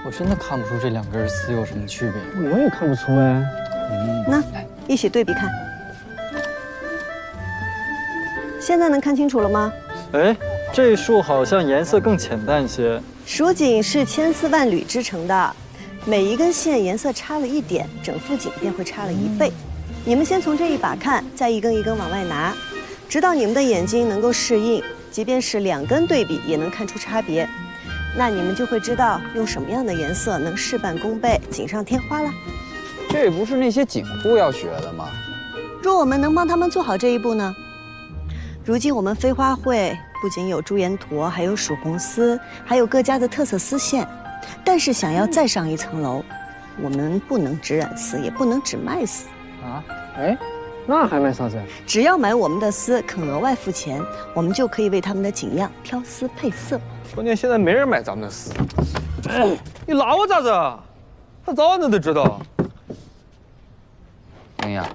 我真的看不出这两根丝有什么区别。我也看不出哎。那一起对比看，现在能看清楚了吗？哎，这束好像颜色更浅淡些。蜀锦是千丝万缕织成的，每一根线颜色差了一点，整副锦便会差了1倍。你们先从这一把看，再一根一根往外拿，直到你们的眼睛能够适应，即便是2根对比也能看出差别。那你们就会知道用什么样的颜色能事半功倍，锦上添花了。这不是那些锦户要学的吗？若我们能帮他们做好这一步呢？如今我们飞花会不仅有朱颜驼，还有蜀红丝，还有各家的特色丝线。但是想要再上一层楼，我们不能只染丝，也不能只卖丝啊！哎，那还卖啥子？只要买我们的丝，肯额外付钱，我们就可以为他们的锦样挑丝配色。关键现在没人买咱们的丝，你拉我咋子？他早晚都知道。哎呀，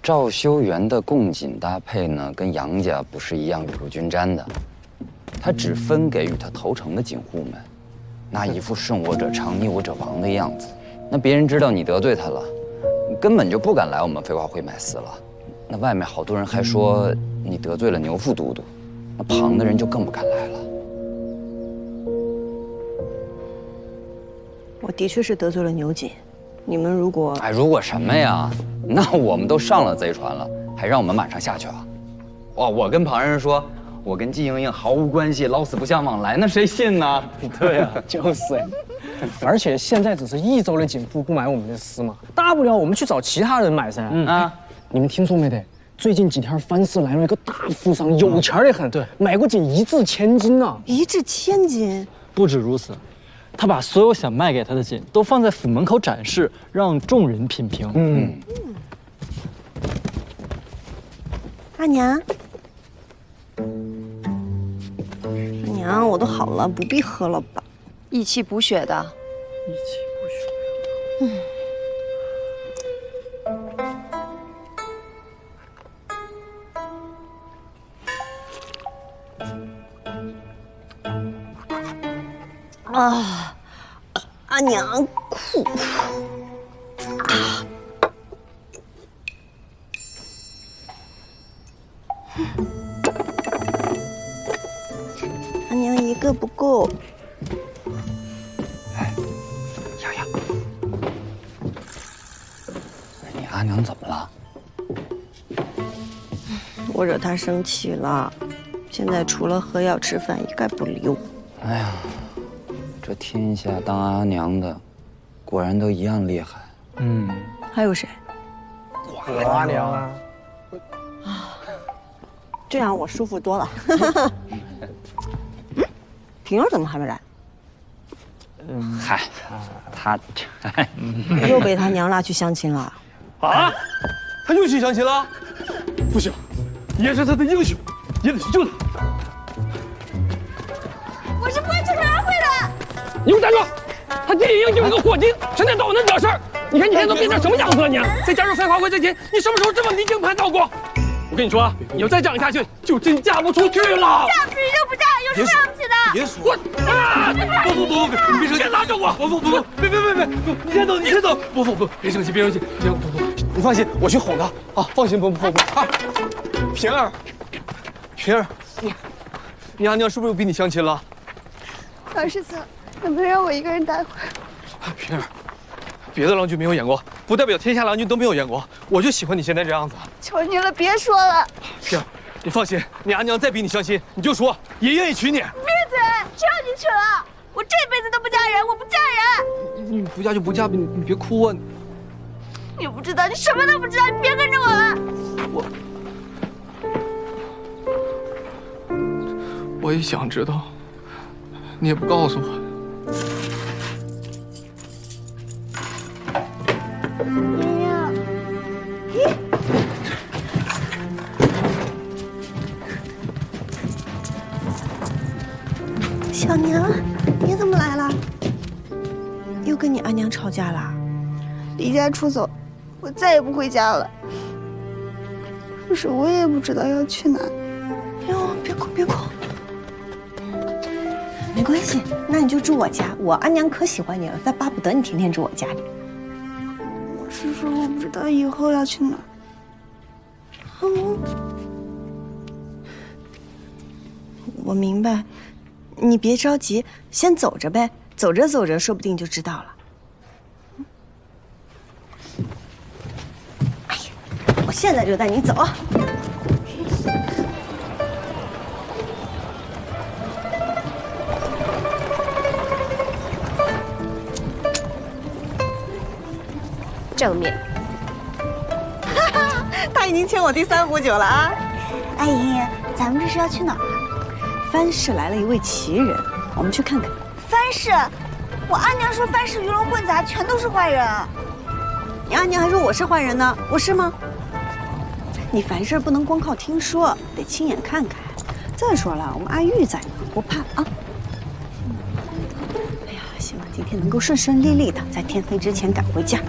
赵修元的贡锦搭配呢，跟杨家不是一样雨露均沾的，他只分给与他投诚的锦户们，那一副顺我者昌，逆我者亡的样子。那别人知道你得罪他了，你根本就不敢来我们飞花会买丝了。那外面好多人还说你得罪了牛副都督，那旁的人就更不敢来了。我的确是得罪了牛锦，你们如果……哎，如果什么呀？那我们都上了贼船了，还让我们马上下去啊？哇！我跟旁人说，我跟季莹莹毫无关系，老死不相往来，那谁信呢？对啊，就是哎。而且现在只是一州的锦户不买我们的丝嘛，大不了我们去找其他人买噻。你们听说没得？最近几天藩市来了一个大富商，有钱的很，对，买过锦1掷千金呢。1掷千金？不止如此。他把所有想卖给他的锦都放在府门口展示，让众人品评。阿娘，阿娘，我都好了，不必喝了吧？益气补血的。益气补血。啊，阿娘苦。阿娘一个不够。哎，洋洋，你阿娘怎么了？我惹她生气了，现在除了喝药吃饭，一概不理我。哎呀。这天下当阿娘的，果然都一样厉害。还有谁？我阿娘啊。这样我舒服多了。平儿怎么还没来？嗨，他又被他娘拉去相亲了。啊？他又去相亲了？不行，爷是他的英雄，也得去救他。我是不会出城而会的。你给我站住！他弟弟就是个伙计，成天找我那惹事儿。你看你现在都变成什么样子了你？在加入飞花会之前，你什么时候这么离经叛道过？我跟你说，你要再这样下去，就真嫁不出去了。嫁不出去就不嫁，有什么了不起的？别说我啊！不，你别生气，拉着我！不，别，你先走，你先走。不，别生气，别，你放心，我去哄他啊！放心，不啊！平儿，你阿娘是不是又逼你相亲了？老师长，能不能让我一个人待会儿？平儿，别的郎君没有演过，不代表天下郎君都没有演过。我就喜欢你现在这样子。求你了，别说了。平儿，你放心，你阿娘再逼你相亲，你就说也愿意娶你。闭嘴！谁让你娶了？我这辈子都不嫁人，我不嫁人。你不嫁就不嫁，你别哭啊！你不知道，你什么都不知道，你别跟着我了。我也想知道，你也不告诉我。小娘，你娘吵架啦？离家出走，我再也不回家了。可是我也不知道要去哪。哟，别哭别哭，没关系，那你就住我家，我阿娘可喜欢你了，再巴不得你天天住我家里。我是说我不知道以后要去哪。我明白，你别着急，先走着呗，走着走着，说不定就知道了。哎呀，我现在就带你走。正面。他已经请我第3壶酒了啊！阿姨，咱们这是要去哪儿啊？藩市来了一位奇人，我们去看看。藩市，我阿娘说藩市鱼龙混杂，全都是坏人。你阿娘还说我是坏人呢，我是吗？你凡事不能光靠听说，得亲眼看看。再说了，我们阿玉在呢，不怕啊。哎呀，希望今天能够顺顺利利的，在天黑之前赶回家。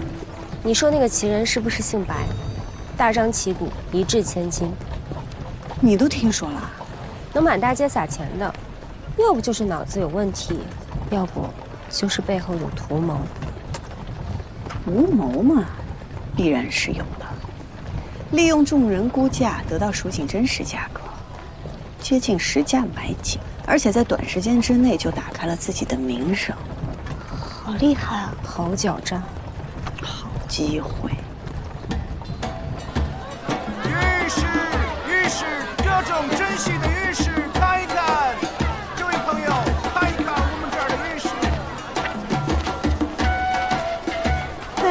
你说那个奇人是不是姓白？大张旗鼓，一掷千金，你都听说了？能满大街撒钱的，要不就是脑子有问题，要不就是背后有图谋。图谋嘛，必然是有的。利用众人估价，得到蜀锦真实价格，接近实价买锦，而且在短时间之内就打开了自己的名声。好厉害啊！好狡诈，好机会。玉石，各种珍稀的玉石，看一看。这位朋友，看一看我们这儿哎的玉石。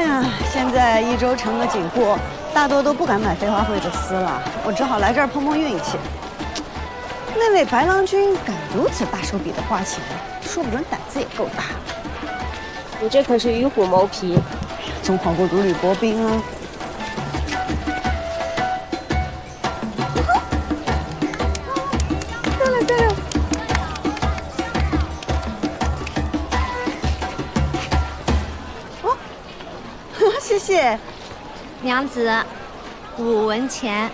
呀，现在益州城的锦户大多都不敢买飞花会的丝了，我只好来这儿碰碰运气。那位白郎君敢如此大手笔的花钱，说不准胆子也够大。你这可是与虎谋皮，总好过如履薄冰啊。谢谢，娘子，5文钱。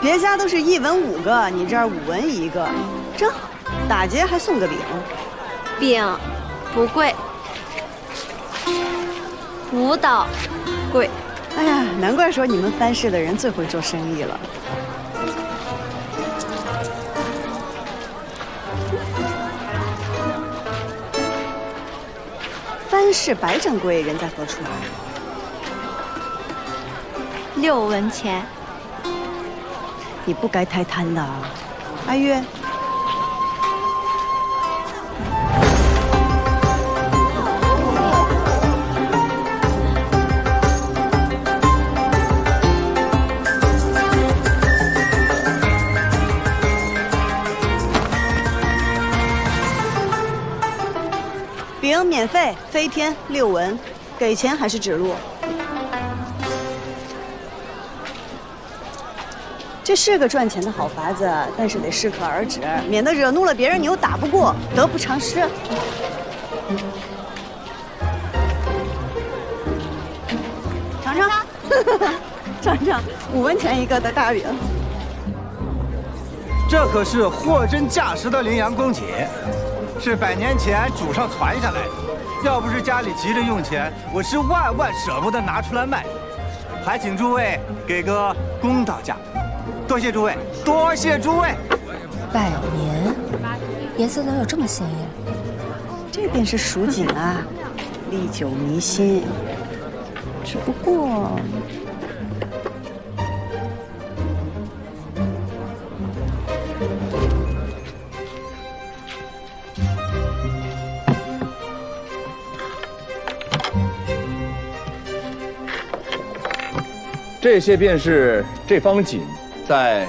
别家都是1文5个，你这儿5文1个，真好。打劫还送个饼，饼不贵，5斗贵。哎呀，难怪说你们藩市的人最会做生意了。藩市白掌柜人在何处啊？6文钱。你不该太贪的啊，阿月。饼免费，飞天6文，给钱还是指路？这是个赚钱的好法子，但是得适可而止，免得惹怒了别人，你又打不过，得不偿失。尝尝，尝尝5文钱1个的大饼。这可是货真价实的羚羊公瑾，是100年前祖上传下来的。要不是家里急着用钱，我是万万舍不得拿出来卖。还请诸位给个公道价。多谢诸位，多谢诸位。100年，颜色能有这么鲜艳？这便是蜀锦啊，历久弥新。只不过，这些便是这方锦在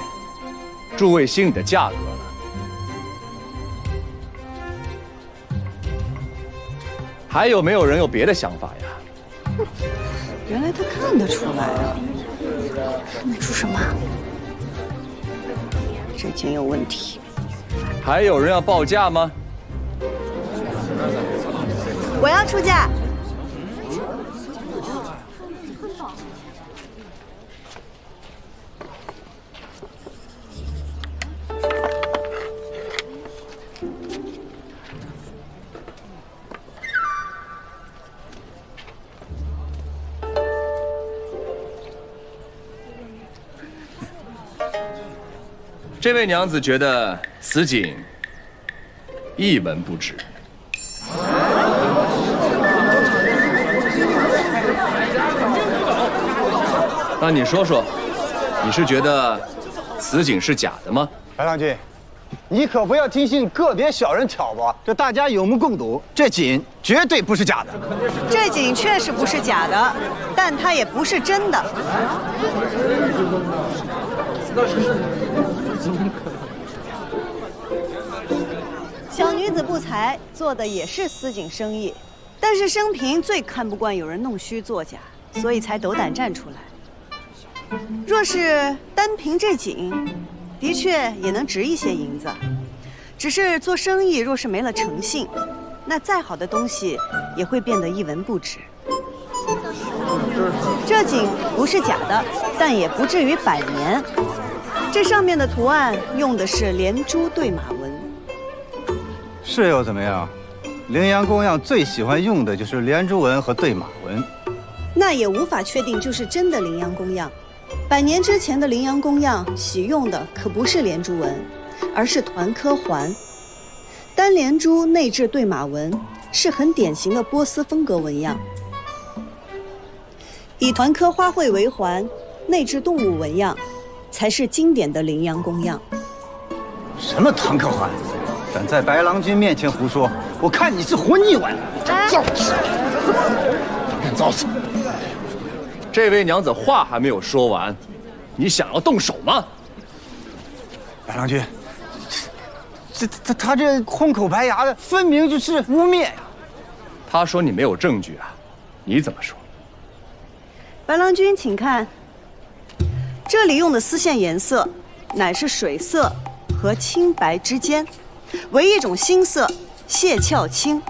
诸位心里的价格了。还有没有人有别的想法呀？原来他看得出来啊！看得出什么？这件有问题。还有人要报价吗？我要出价。这位娘子觉得此景一文不值。那你说说，你是觉得此景是假的吗？白郎君，你可不要听信个别小人挑拨，这大家有目共睹，这锦绝对不是假的。这景确实不是假的，但它也不是真的。小女子不才，做的也是丝锦生意，但是生平最看不惯有人弄虚作假，所以才斗胆站出来。若是单凭这锦，的确也能值一些银子。只是做生意若是没了诚信，那再好的东西也会变得一文不值。这锦不是假的，但也不至于100年。这上面的图案用的是连珠对马纹。是又怎么样？羚羊公样最喜欢用的就是连珠纹和对马纹。那也无法确定就是真的羚羊公样。100年之前的羚羊公样喜用的可不是连珠纹，而是团科环。单连珠内置对马纹，是很典型的波斯风格纹样。以团科花卉为环，内置动物纹样，才是经典的羚羊公样。什么团科环？敢在白郎君面前胡说，我看你是活腻歪了！造次，敢造次！这位娘子话还没有说完，你想要动手吗？白郎君，他这空口白牙的，分明就是污蔑呀！他说你没有证据啊，你怎么说？白郎君，请看，这里用的丝线颜色，乃是水色和青白之间，为一种新色蟹壳青，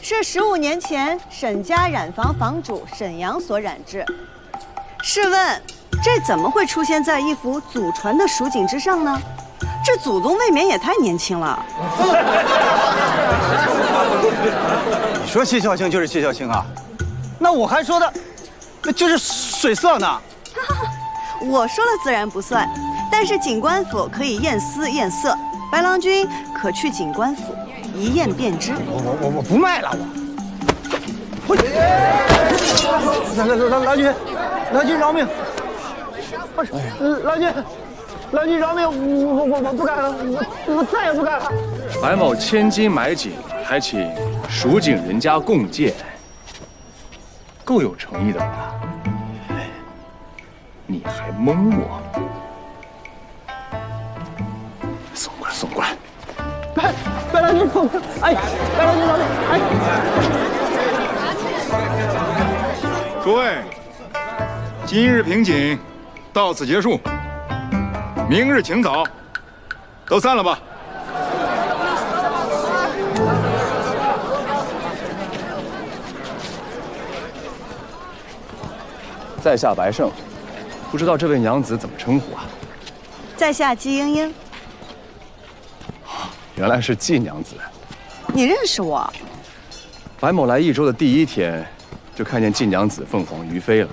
是15年前沈家染坊坊主沈阳所染制。试问，这怎么会出现在一幅祖传的蜀锦之上呢？这祖宗未免也太年轻了。你说蟹壳青就是蟹壳青啊？那我还说的，那就是水色呢。我说了自然不算，但是景官府可以验丝验色，白郎君可去景官府一验便知。我不卖了，我。郎君饶命！郎君饶命！我不干了，我再也不干了。白某千金买锦，还请蜀锦人家共鉴，够有诚意的吧？你还蒙我？送过来，送过来！白郎君，哎，白郎君饶命！哎，诸位，今日评锦到此结束，明日请早，都散了吧。在下白胜，不知道这位娘子怎么称呼啊？在下姬莺莺。原来是季娘子。你认识我？白某来益州的第1天，就看见季娘子凤凰于飞了。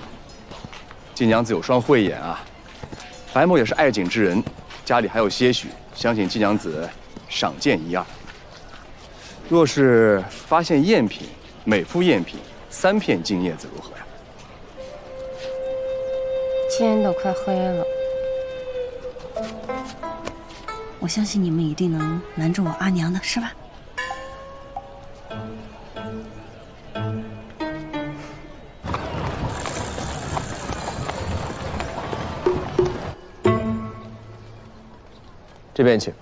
季娘子有双慧眼啊，白某也是爱锦之人，家里还有些许，想请季娘子赏鉴1、2。若是发现赝品，每副赝品3片金叶子如何呀？天都快黑了。我相信你们一定能瞒住我阿娘的，是吧？这边请。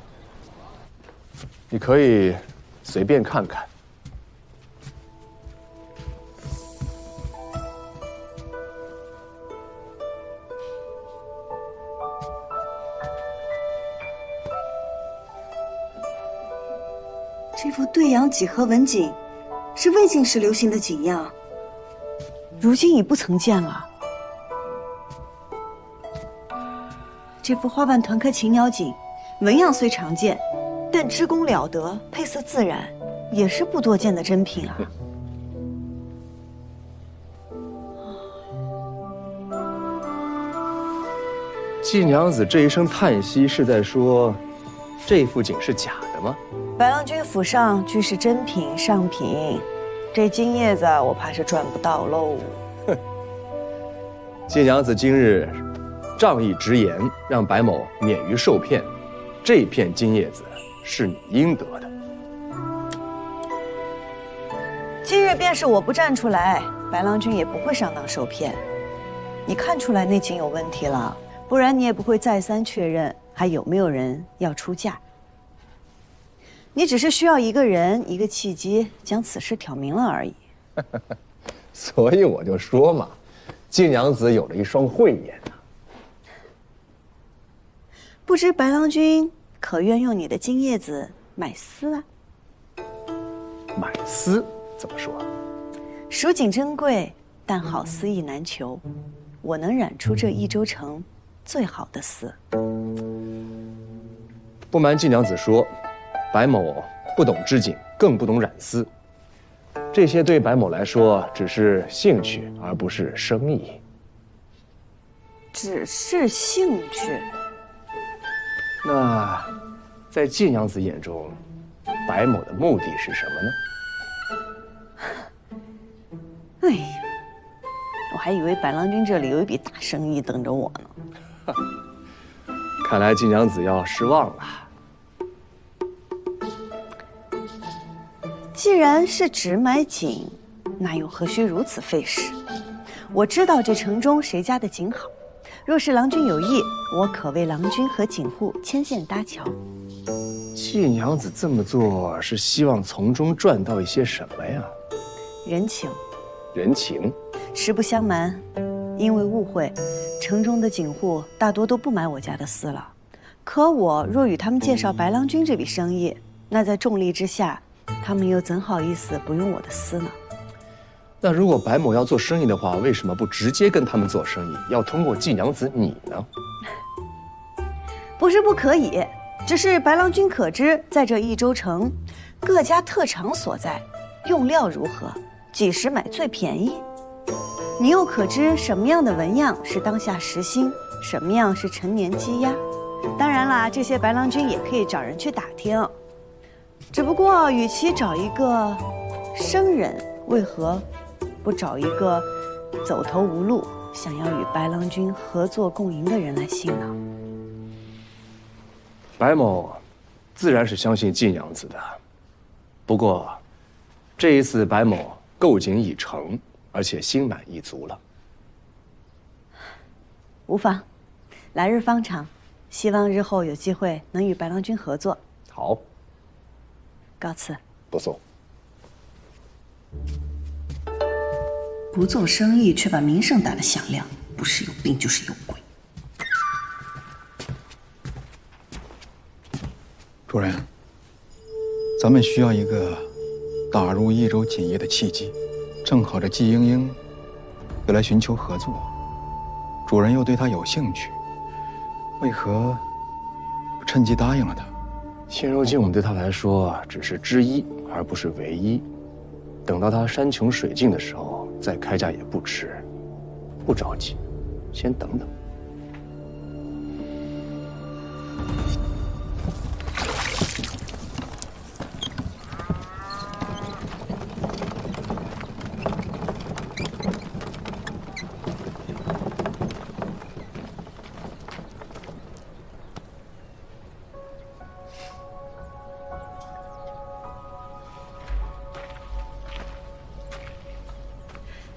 你可以随便看看。这幅对阳几何纹锦，是魏晋时流行的锦样，如今已不曾见了。这幅花瓣团颗禽鸟锦，纹样虽常见，但织工了得，配色自然，也是不多见的珍品啊。季娘子这一声叹息，是在说这幅锦是假的吗？白郎君府上俱是珍品上品，这金叶子我怕是赚不到喽。哼，季娘子今日仗义直言，让白某免于受骗，这片金叶子是你应得的。今日便是我不站出来，白郎君也不会上当受骗。你看出来那锦有问题了，不然你也不会再三确认还有没有人要出价。你只是需要一个人一个契机将此事挑明了而已。所以我就说嘛，季娘子有了一双慧眼啊。不知白郎君可愿用你的金叶子买丝啊？买丝怎么说？蜀锦珍贵，但好丝意难求。我能染出这益州城最好的丝。不瞒季娘子说，白某不懂织锦，更不懂染丝，这些对白某来说只是兴趣，而不是生意。只是兴趣。那，在季娘子眼中，白某的目的是什么呢？哎呀，我还以为白郎君这里有一笔大生意等着我呢。看来季娘子要失望了。既然是只买锦，那又何须如此费时？我知道这城中谁家的锦好，若是郎君有意，我可为郎君和锦户牵线搭桥。季娘子这么做是希望从中赚到一些什么呀？人情。人情。实不相瞒，因为误会，城中的锦户大多都不买我家的丝了。可我若与他们介绍白郎君这笔生意，那在重利之下，他们又怎好意思不用我的丝呢？那如果白某要做生意的话，为什么不直接跟他们做生意，要通过季娘子你呢？不是不可以，只是白郎君可知，在这益州城，各家特长所在，用料如何，几时买最便宜？你又可知什么样的纹样是当下时兴，什么样是陈年积压？当然啦，这些白郎君也可以找人去打听。只不过，与其找一个生人，为何不找一个走投无路、想要与白郎君合作共赢的人来信呢？白某自然是相信季娘子的，不过这一次白某购锦已成，而且心满意足了。无妨，来日方长，希望日后有机会能与白郎君合作。好，告辞。不送。不做生意却把名声打得响亮，不是有病就是有鬼。主人，咱们需要一个打入益州锦业的契机，正好这季莺莺又来寻求合作，主人又对她有兴趣，为何不趁机答应了她？现如今我们对她来说只是之一，而不是唯一。等到她山穷水尽的时候再开价也不迟，不着急，先等等。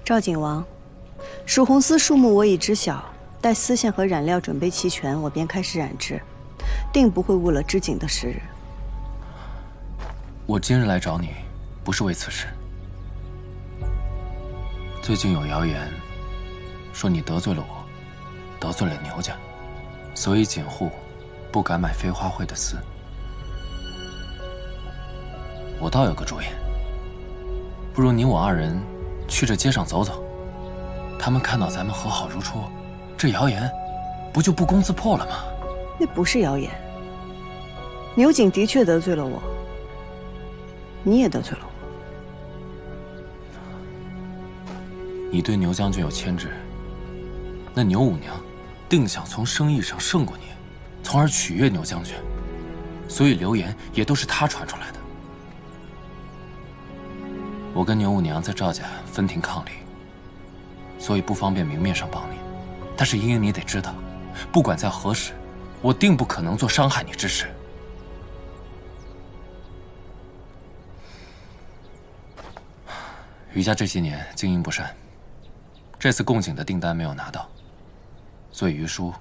赵景王，蜀红丝数目我已知晓，待丝线和染料准备齐全，我便开始染制，定不会误了织锦的时日。我今日来找你，不是为此事。最近有谣言说你得罪了我，得罪了牛家，所以锦户不敢买飞花会的丝。我倒有个主意，不如你我二人去这街上走走，他们看到咱们和好如初，这谣言不就不攻自破了吗？那不是谣言。牛景的确得罪了我，你也得罪了我。你对牛将军有牵制，那牛五娘定想从生意上胜过你，从而取悦牛将军，所以流言也都是他传出来的。我跟牛五娘在赵家分庭抗礼，所以不方便明面上帮你。但是英英，你得知道，不管在何时，我定不可能做伤害你之事。余家这些年经营不善，这次贡景的订单没有拿到，所以余叔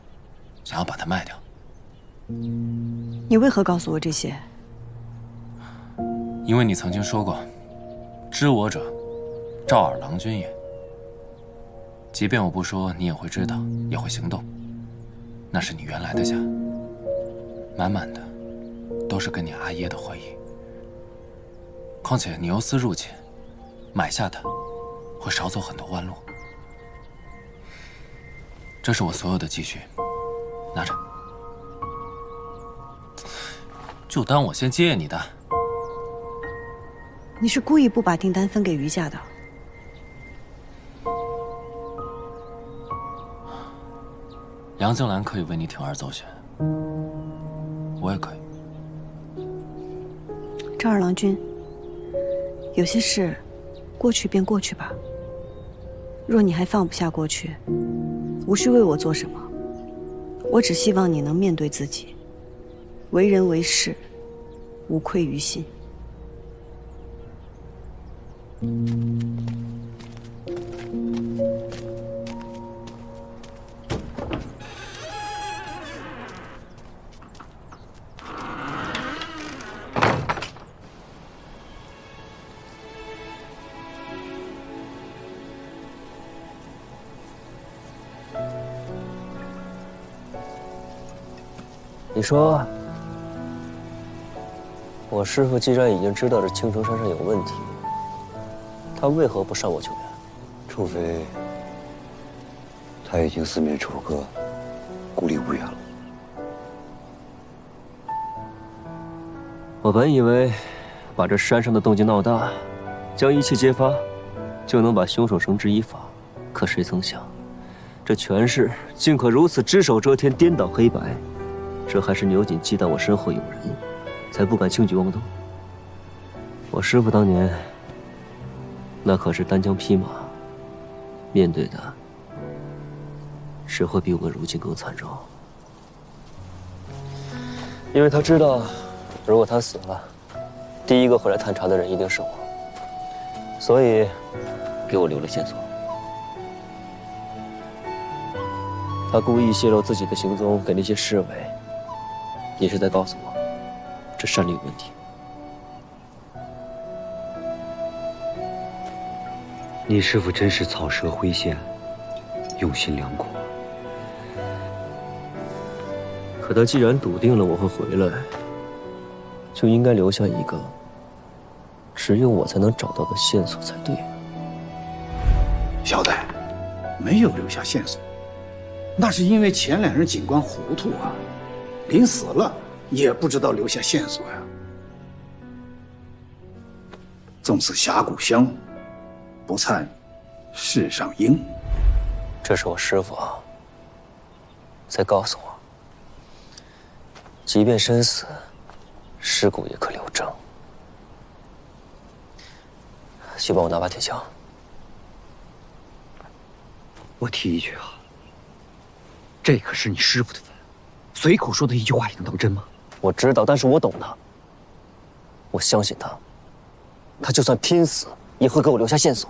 想要把它卖掉。你为何告诉我这些？因为你曾经说过，知我者，赵尔郎君也。即便我不说，你也会知道，也会行动。那是你原来的家，满满的都是跟你阿耶的回忆。况且你由私入侵，买下它会少走很多弯路。这是我所有的积蓄，拿着，就当我先借你的。你是故意不把订单分给余家的？杨静兰可以为你铤而走险，我也可以。赵二郎君，有些事，过去便过去吧。若你还放不下过去，无需为我做什么。我只希望你能面对自己，为人为事，无愧于心。你说，我师父既然已经知道这青城山上有问题，他为何不上我救援？除非他已经四面楚歌，孤立无援了。我本以为把这山上的动静闹大，将一切揭发，就能把凶手绳之以法。可谁曾想，这权势竟可如此只手遮天，颠倒黑白。这还是牛瑾忌惮我身后有人，才不敢轻举妄动。我师父当年那可是单枪匹马，面对的只会比我们如今更惨重。因为他知道，如果他死了，第一个回来探查的人一定是我，所以给我留了线索。他故意泄露自己的行踪给那些侍卫，也是在告诉我，这山里有问题。你师父真是草蛇灰线，用心良苦。可他既然笃定了我会回来，就应该留下一个只有我才能找到的线索才对。小戴，没有留下线索，那是因为前两任警官糊涂啊，临死了也不知道留下线索呀。纵此峡谷香，不灿世上英。这是我师父在告诉我，即便身死，尸骨也可留证。去帮我拿把铁锹。我提一句啊，这可是你师父的坟，随口说的一句话也能当真吗？我知道，但是我懂他，我相信他，他就算拼死也会给我留下线索。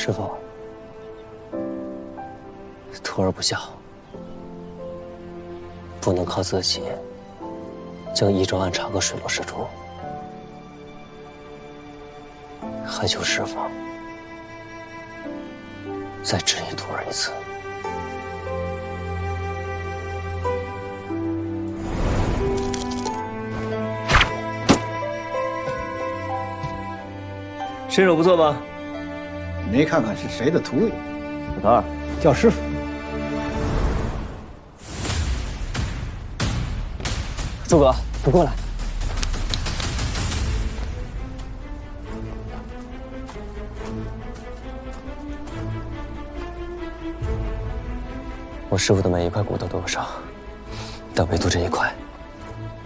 师傅，徒儿不孝，不能靠自己将益州案查个水落石出，还求师傅再指引徒儿一次。身手不错吧？没看看是谁的徒弟。老头儿，叫师傅。诸葛，你过来。我师傅的每一块骨头都有伤，但唯独这一块，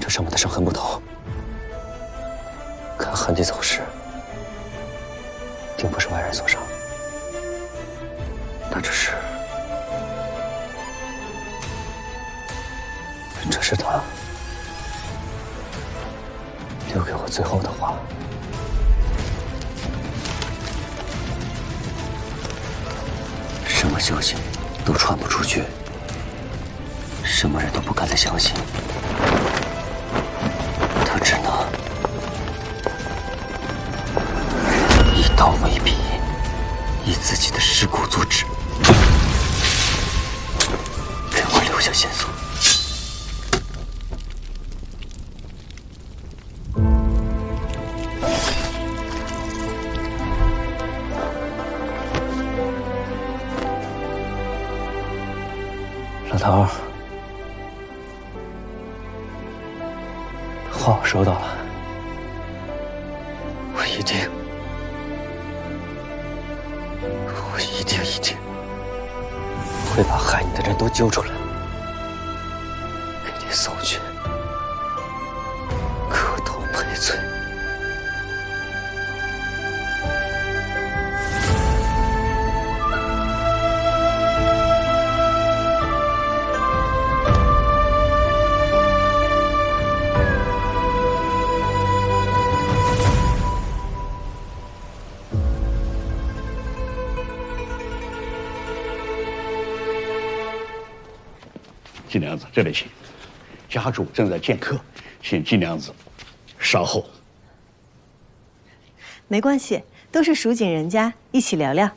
这上面的伤痕不同。看痕迹走势，定不是外人所伤。那这是他留给我最后的话。什么消息都传不出去，什么人都不敢再相信，他只能一刀为笔，以自己的尸骨做纸，给我留下线索。老头儿，话我收到了，我一定会把害你的人都揪出来，给你送去磕头赔罪。金娘子，这里请。家主正在见客，请金娘子稍后。没关系，都是蜀锦人家，一起聊聊。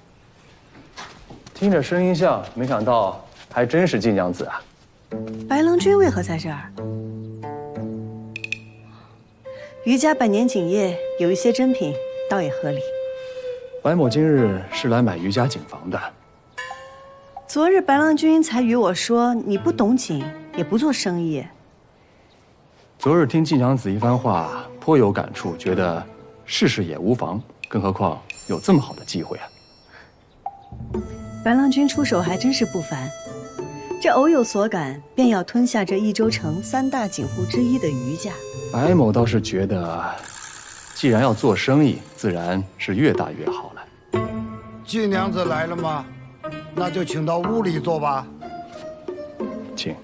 听着声音像，没想到还真是晋娘子啊。白郎君为何在这儿？余家百年锦业有一些珍品，倒也合理。白某今日是来买余家锦房的。昨日白郎君才与我说，你不懂锦，也不做生意。昨日听晋娘子一番话，颇有感触，觉得试试也无妨。更何况有这么好的机会啊！白郎君出手还真是不凡，这偶有所感，便要吞下这益州城3大锦户之一的余家。白某倒是觉得，既然要做生意，自然是越大越好了。晋娘子来了吗？那就请到屋里坐吧。请。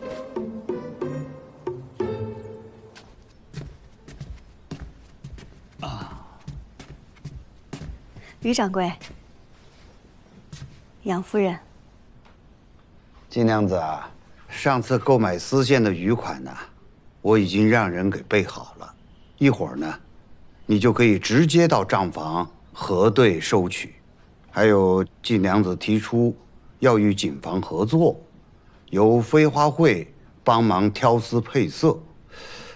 余掌柜，杨夫人。晋娘子啊，上次购买丝线的余款呢，我已经让人给备好了，一会儿呢，你就可以直接到账房核对收取。还有晋娘子提出要与锦房合作，由飞花会帮忙挑丝配色，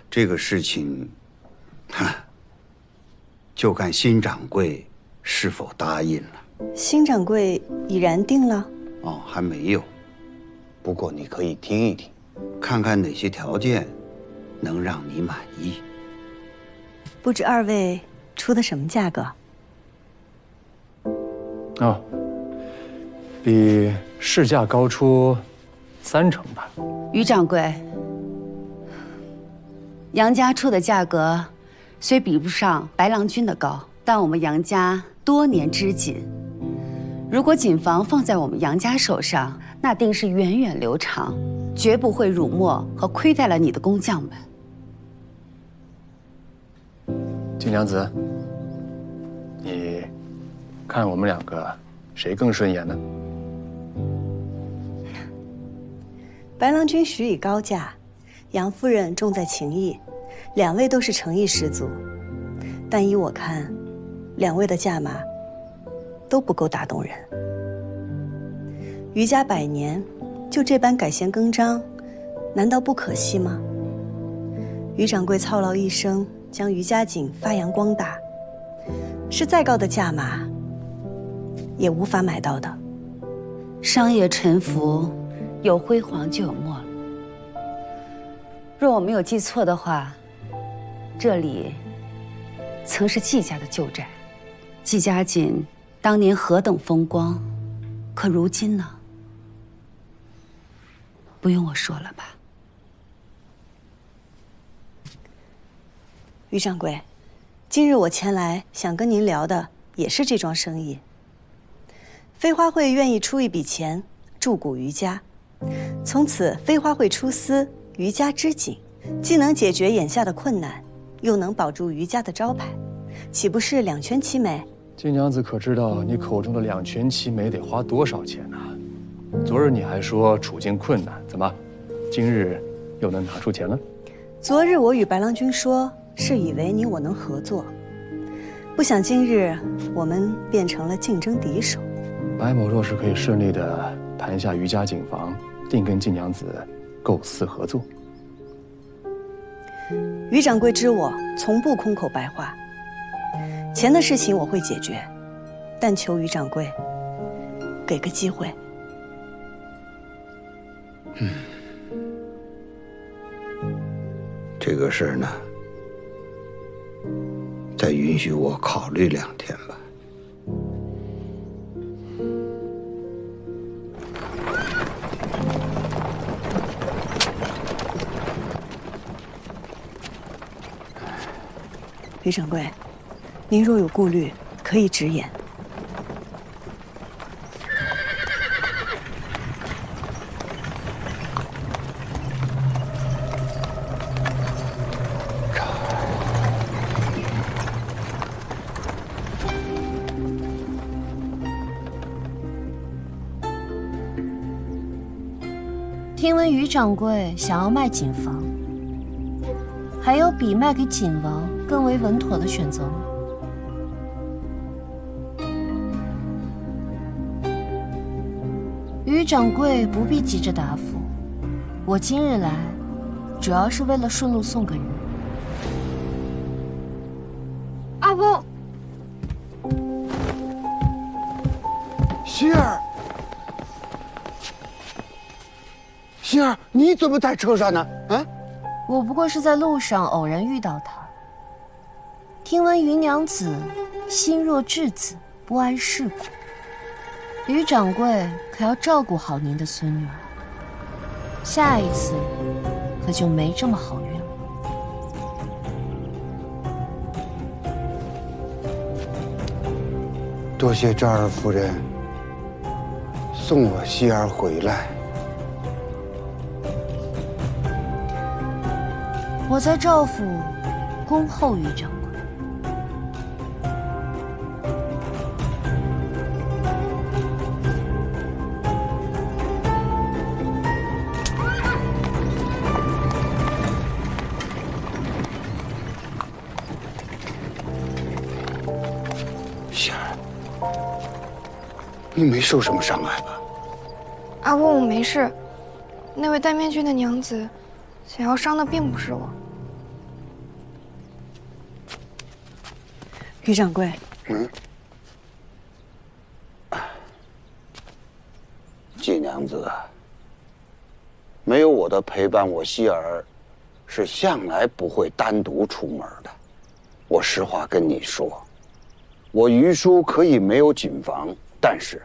这个事情，就看新掌柜是否答应了。新掌柜已然定了？哦，还没有。不过你可以听一听，看看哪些条件能让你满意。不知二位出的什么价格？哦，比市价高出30%吧。余掌柜，杨家出的价格虽比不上白郎君的高，但我们杨家多年织锦，如果锦房放在我们杨家手上，那定是源远流长，绝不会辱没和亏待了你的工匠们。金娘子，你看我们2个谁更顺眼呢？白郎君许以高价，杨夫人重在情义，两位都是诚意十足。但依我看，两位的价码都不够打动人。余家100年，就这般改弦更张，难道不可惜吗？余掌柜操劳一生，将余家井发扬光大，是再高的价码也无法买到的。商业沉浮，有辉煌就有没落。若我没有记错的话，这里曾是季家的旧宅。季家井当年何等风光，可如今呢？不用我说了吧？余掌柜，今日我前来想跟您聊的也是这桩生意。飞花会愿意出一笔钱注股余家，从此飞花会出资余家织锦，既能解决眼下的困难，又能保住余家的招牌，岂不是两全其美？金娘子可知道你口中的两全其美得花多少钱呢？昨日你还说处境困难，怎么，今日又能拿出钱了？昨日我与白郎君说，是以为你我能合作，不想今日我们变成了竞争敌手。白某若是可以顺利地盘下余家井房，定跟金娘子构思合作。余掌柜知我从不空口白话，钱的事情我会解决，但求余掌柜给个机会。这个事儿呢，再允许我考虑2天吧。余掌柜，您若有顾虑，可以直言。听闻余掌柜想要卖锦房，还有比卖给锦王更为稳妥的选择吗？余掌柜不必急着答复，我今日来，主要是为了顺路送个人。阿公，希儿，希儿，你怎么在车上呢？啊？我不过是在路上偶然遇到他。听闻余娘子心若稚子，不谙世故，余掌柜可要照顾好您的孙女儿，下一次可就没这么好运了。多谢赵二夫人送我希儿回来。我在赵府恭候余掌柜。希儿，你没受什么伤害吧？阿公，我没事。那位戴面具的娘子想要伤的并不是我。余掌柜，季娘子，没有我的陪伴，我希儿是向来不会单独出门的。我实话跟你说，我余叔可以没有锦房，但是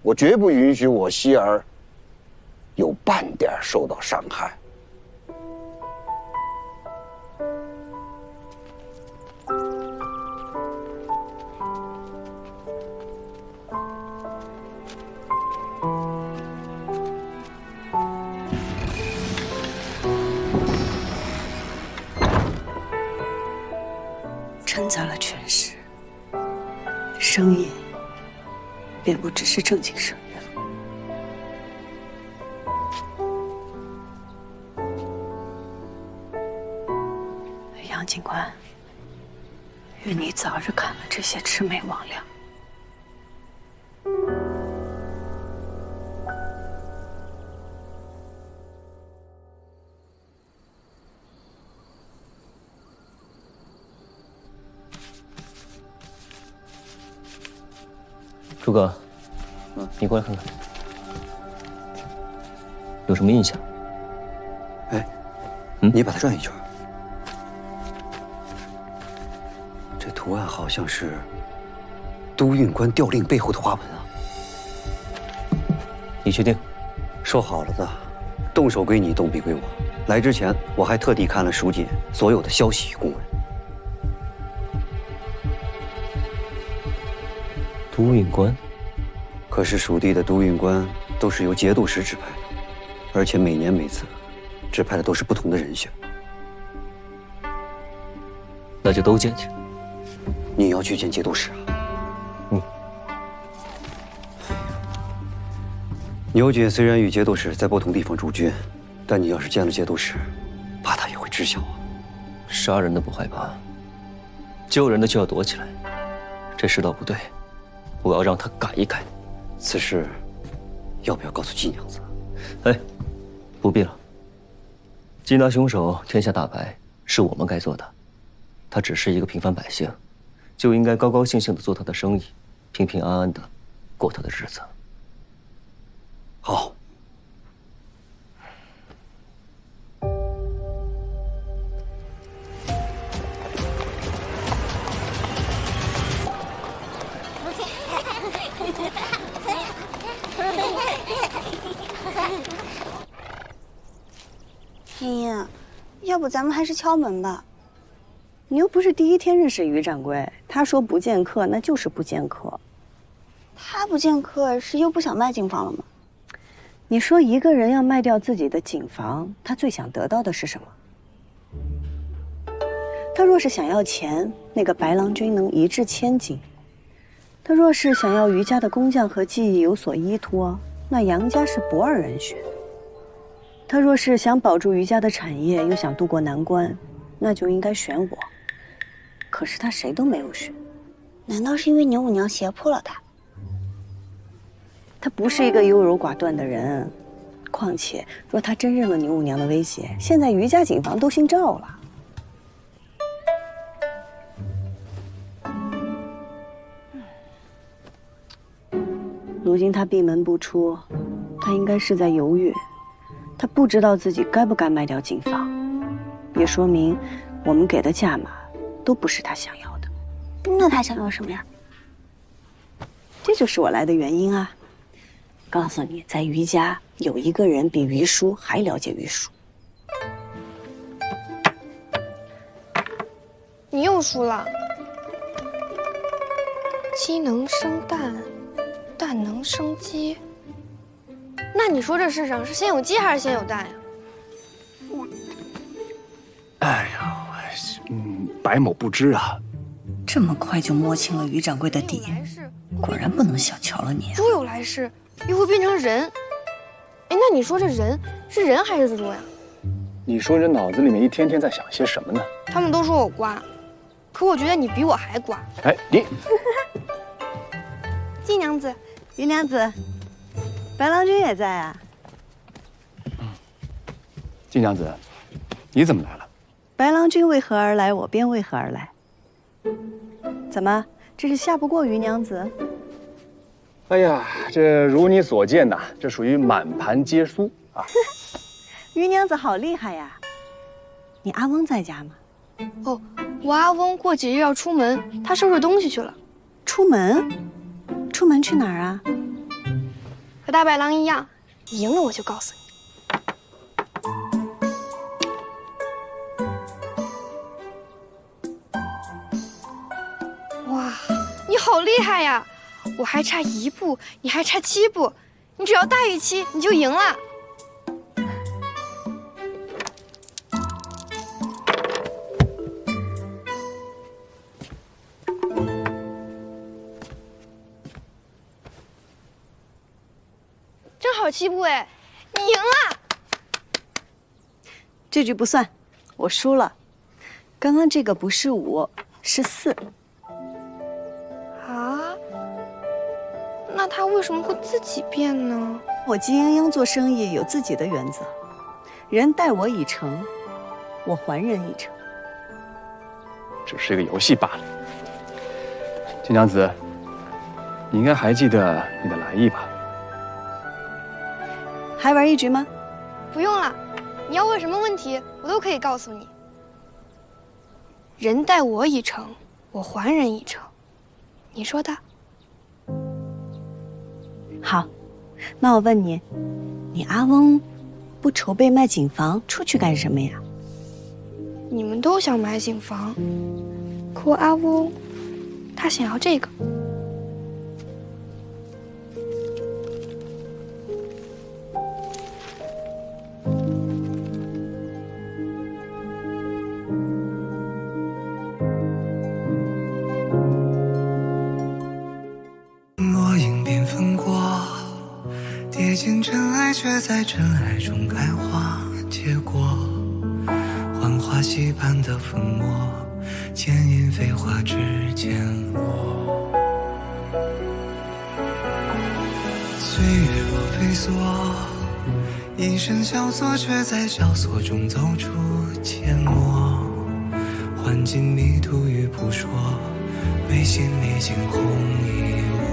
我绝不允许我希儿有半点受到伤害。掺杂了权势、生意，便不只是正经事。杨警官，愿你早日砍了这些魑魅魍魉。诸葛，你过来看看，有什么印象？哎，你把它转一圈。这图案好像是都运官调令背后的花纹啊！你确定？说好了的，动手归你，动笔归我。来之前，我还特地看了蜀锦所有的消息与公文。都运官，可是蜀地的都运官都是由节度使指派的，而且每年每次指派的都是不同的人选。那就都见去。你要去见节度使啊？牛瑾虽然与节度使在不同地方驻军，但你要是见了节度使，怕他也会知晓啊。杀人的不害怕，救人的就要躲起来。这世道不对，我要让他改一改。此事要不要告诉季娘子？哎，不必了。缉拿凶手，天下大白，是我们该做的。他只是一个平凡百姓，就应该高高兴兴地做他的生意，平平安安地过他的日子。好。茵茵，要不咱们还是敲门吧。你又不是第一天认识于掌柜，他说不见客，那就是不见客。他不见客是又不想卖警房了吗？你说一个人要卖掉自己的警房，他最想得到的是什么？他若是想要钱，那个白郎君能一掷千金；他若是想要于家的工匠和技艺有所依托，那杨家是不二人选。他若是想保住于家的产业，又想渡过难关，那就应该选我。可是他谁都没有选。难道是因为牛五娘胁迫了他？他不是一个优柔寡断的人，况且若他真认了牛五娘的威胁，现在于家警房都姓赵了。如今他闭门不出，他应该是在犹豫，他不知道自己该不该卖掉警房，也说明我们给的价码都不是他想要的。那他想要什么呀？这就是我来的原因啊！告诉你，在于家有一个人比于叔还了解于叔。你又输了。鸡能生蛋，蛋能生鸡。那你说这世上是先有鸡还是先有蛋呀？哎呀，白某不知啊。这么快就摸清了于掌柜的底，果然不能小瞧了你啊。猪有来世，又会变成人。哎，那你说这人是人还是猪呀？你说这脑子里面一天天在想些什么呢？他们都说我瓜，可我觉得你比我还瓜。哎，你，季娘子，于娘子，白郎君也在啊。季娘子，你怎么来了？白郎君为何而来，我便为何而来。怎么，这是下不过于娘子？哎呀，这如你所见呐，这属于满盘皆输啊！于娘子好厉害呀！你阿翁在家吗？哦，我阿翁过几日要出门，他收拾东西去了。出门？出门去哪儿啊？和大白狼一样，你赢了我就告诉你。哇，你好厉害呀！我还差1步，你还差7步，你只要大于7，你就赢了。好棋谱哎，你赢了。这局不算，我输了。刚刚这个不是5，是4。啊？那他为什么会自己变呢？我季英英做生意有自己的原则，人待我以诚，我还人以诚。只是一个游戏罢了。金娘子，你应该还记得你的来意吧？还玩一局吗？不用了，你要问什么问题，我都可以告诉你。人待我以诚，我还人以诚，你说的。好，那我问你，你阿翁不筹备卖景房出去干什么呀？你们都想买景房，可我阿翁，他想要这个。落英缤纷过，跌进尘埃，却在尘埃中开花结果。幻化溪畔的粉末，牵引飞花之间落。岁月若飞梭，一身萧索，却在萧索中走出阡陌。幻境迷途与扑朔，唯心里惊鸿一抹。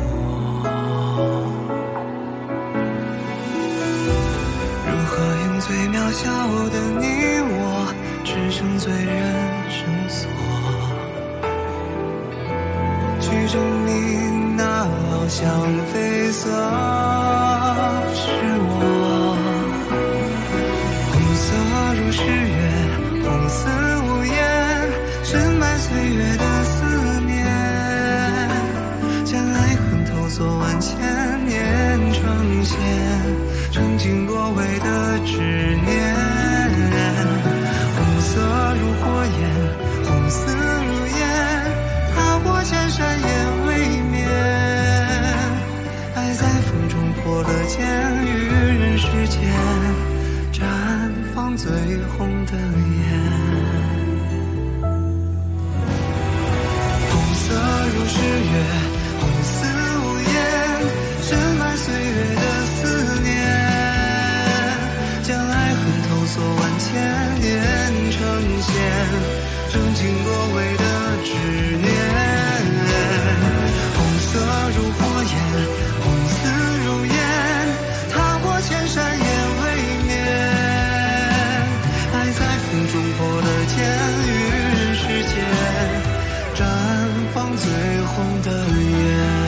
如何用最渺小的你我，支撑最人生所，去证明那翱翔飞色是我。红色如诗月，红似无言，深埋岁月的思念，将爱恨投索万千年成线，曾经落尾的执念。红色如火焰，红丝如烟，踏过千山也未眠。爱在风中破了茧，于人世间绽放最红的颜。红色如诗月，红似无言，深埋岁月的思念，将爱恨投索万千年成线，曾经落尾的执念。红色如火焰，红丝如烟，踏过千山也未眠。爱在风中破了茧，于人世间绽放最红的颜。